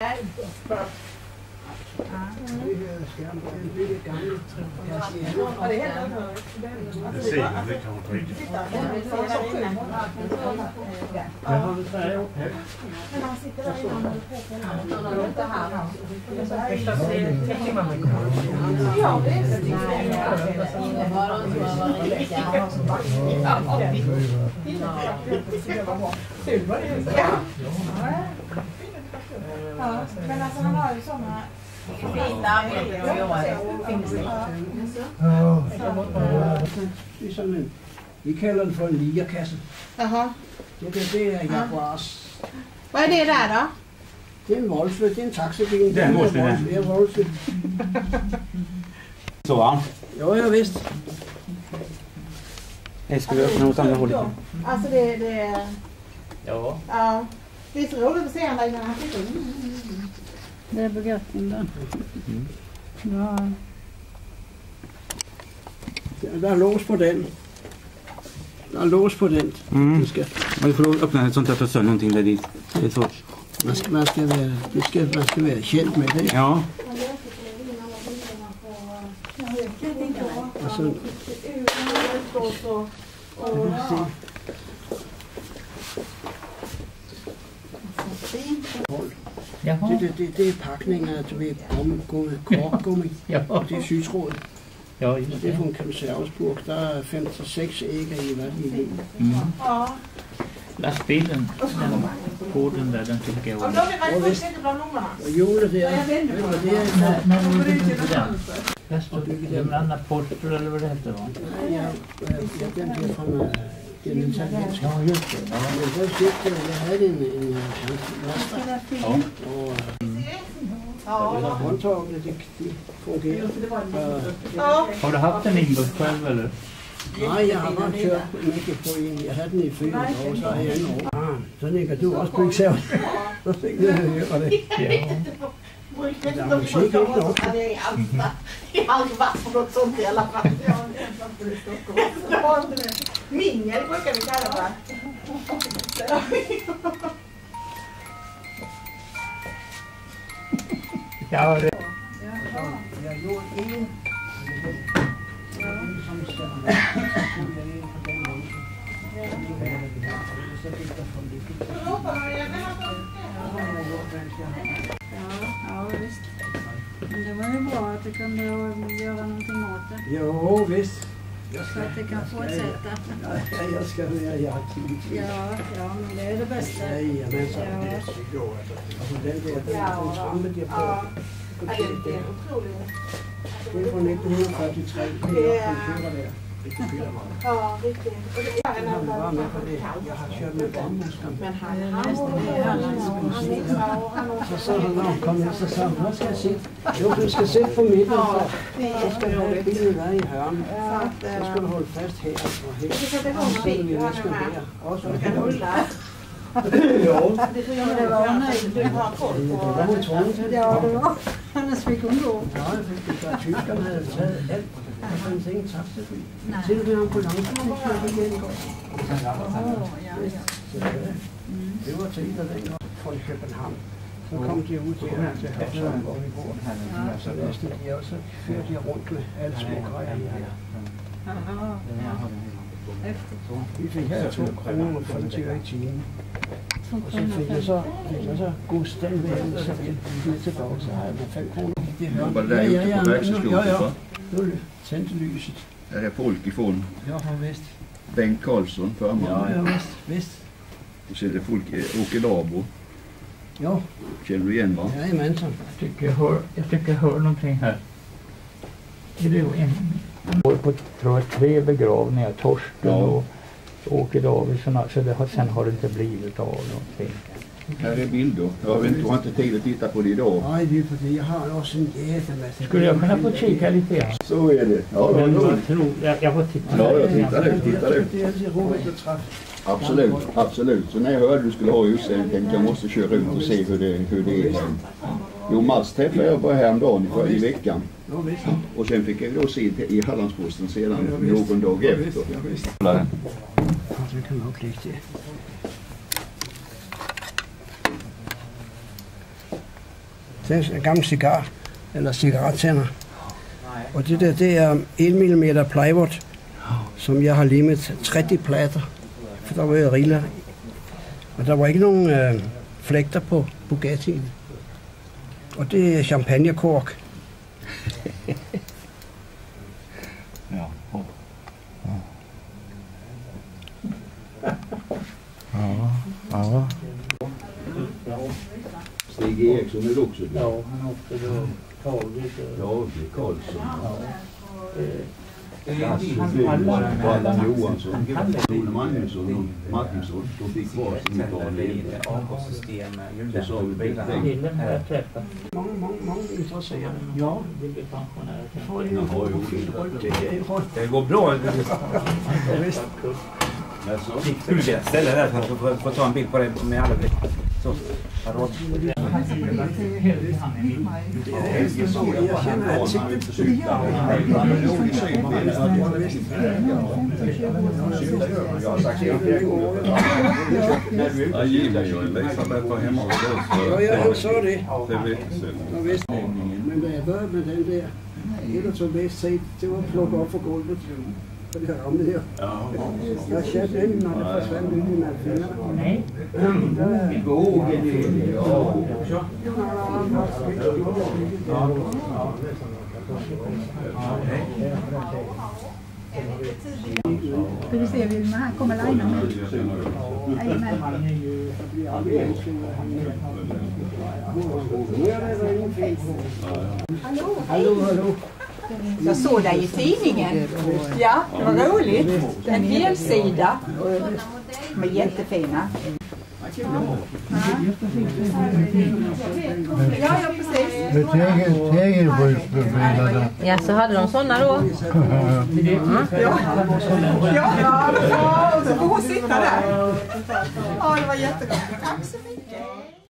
Ja, men alltså han har ju såna fina det er sådan en, vi kalder den for en lierkasse. Jaha. Det er Jaguars. Vad är det där då? Det er en Wolfe, det er en taxibil. Det er en Wolfe, ja. Det er Wolfe. Så va? Jo, jag visst. Jag ska vi öppna hos andra hållet. Alltså det Ja. ja. Det är så roligt att se han där innan han sitter. Det är Bugattin där. Ja. Der er lås på den. Der er lås på den. Mm. Du skal, Man får öppna ett sånt där och sönder någonting där dit. Det är så. man skal være kendt med det. Ja. Og så, det er pakninger, du ved, korkgummi. Ja. Det er sytråd. Ja, just Det er det. fra en konservesburk. Der er 5-6 æg i hvad i den. Ja. Lastbilen, den koden där, den tycker jag Om om. de är rätt fullständigt bland numren. Og hjulet der, det er När var det inte den? Där stod det en annan porter eller vad det hette va? den bliver fra den italienske. Ja, just det. Ja. Men så købte jeg havde en laster. Ja. Og håndtagene, de fungerer. Ja. Har du haft en inbrott själv eller? Nej, jeg har bare kørt ikke på en. Jeg havde den i 4 år, så er jeg en år. Så ligger du også på eksamen. Så fik jeg høre det. Ja. Jag har aldrig varit på något sånt i alla fall. Mingel brukar vi kalla det. Ja, det. Jeg gjorde en. Som skal Ja, visst. Men det var ju bra att du kunde göra någonting åt det. Jo, visst. Så att det kan fortsätta. Ja, jag ska være jagtig. Ja, men det är det bästa. Jajamensan. Altså den trampe der på. Ja, det är otroligt. Det er fra 1943. Det er computer der. Det computer meget. Ja, riktigt. Jeg har bare med på det. Jeg har kørt med bommusken. Men han Så sagde han, nå, kom her, så sagde han, hvad skal jeg sidde? Jo, du skal sidde på midten, så skal du have bilen være i hørnen. Så skal du holde fast her og her. Så skal vi vaske her. Og så kan du holde. Jo. det var nöjd. Du har koll Det på. var hun tvunget til. Ja, det var. Annars fick hon gå. Ja, jeg fik det, da tyskerne havde taget alt. Der fandt ingen taxafly. Til med ambulancen, det kørte igen i går. Det var til der dengang fra København. Så kom de ud til Hørsholm, hvor vi bor. Så lastede de, og så førte de rundt med alle små grejer her. Vi fik her 2 kroner og 40 øre i timen. Og så fik jeg så god stand ved hende, så jeg gik tilbage, så har jeg med 5 kroner. Var det där ute på verkstadsgolvet? Ja. Nu tændte lyset. Är det folk ifrån? Jag har visst. Bengt Karlsson, förman. Ja, visst. Och så är det folk, Åke Labo. Ja. Känner du igen va? Jajamensan. Jag tycker jag hör någonting här. Är det en... Jag var på, tror jag, 3 begravningar. Torsten och Åke Davidsson. Så sen har det inte blivit av någonting. Här är bilder. Jag har inte tid att titta på det idag. Nej, det är för det. Jag har också en jättemassa. Skulle jag kunna få kika lite grann? Så är det. Ja, Men jag får titta. Ja, jag tittar Det ut. är alltid roligt att träffa. Absolut. Så när jag hörde du skulle ha just det, jag tänkte jag måste köra ut och se hur det är. Jo, Mats träffade jag bara häromdagen i veckan. Ja, visst. Och sen fick jag då se i Hallandsposten sedan någon dag efter. Ja, visst. Det kan man klicka till. Det er en gammel cigar, eller cigarettænder. Og det er 1 mm plywood, som jeg har limet 30 plader, for der var jo riller. Og der var ikke nogen flægter på Bugatti'en. Og det er champagnekork. Ja. Stig Eriksson är det också. Ja, han har också tagit. Ja, det är Karlsson. Allan Johansson, Rune Magnusson och Martinsson. De fick kvar sin avgassystem. Så sa vi Killen har jag träffat. Många intresserade. Ja, vilket pensionär. Det går bra. Skulle vi ställa där för att få ta en bild på det med alla blick. Så, Jag gillar ju Elisabeth och hemma hos oss. Ja, jag sa det. Det vet jag. Men da jeg var med den der, eller så bedst set, det var at plukke op for gulvet. For det her ramme her. Jeg satte den, når det forsvandt ud i mine fingre. Nej. Ska vi se, vill man komma lajna med? Hallå. Jag såg dig i tidningen. Ja, det var roligt. En hel sida med jättefina. Ja, precis. Ja, så hade de sådana då. Ja, och så får hon sitta där. Ja, det var jättegott. Tack så mycket.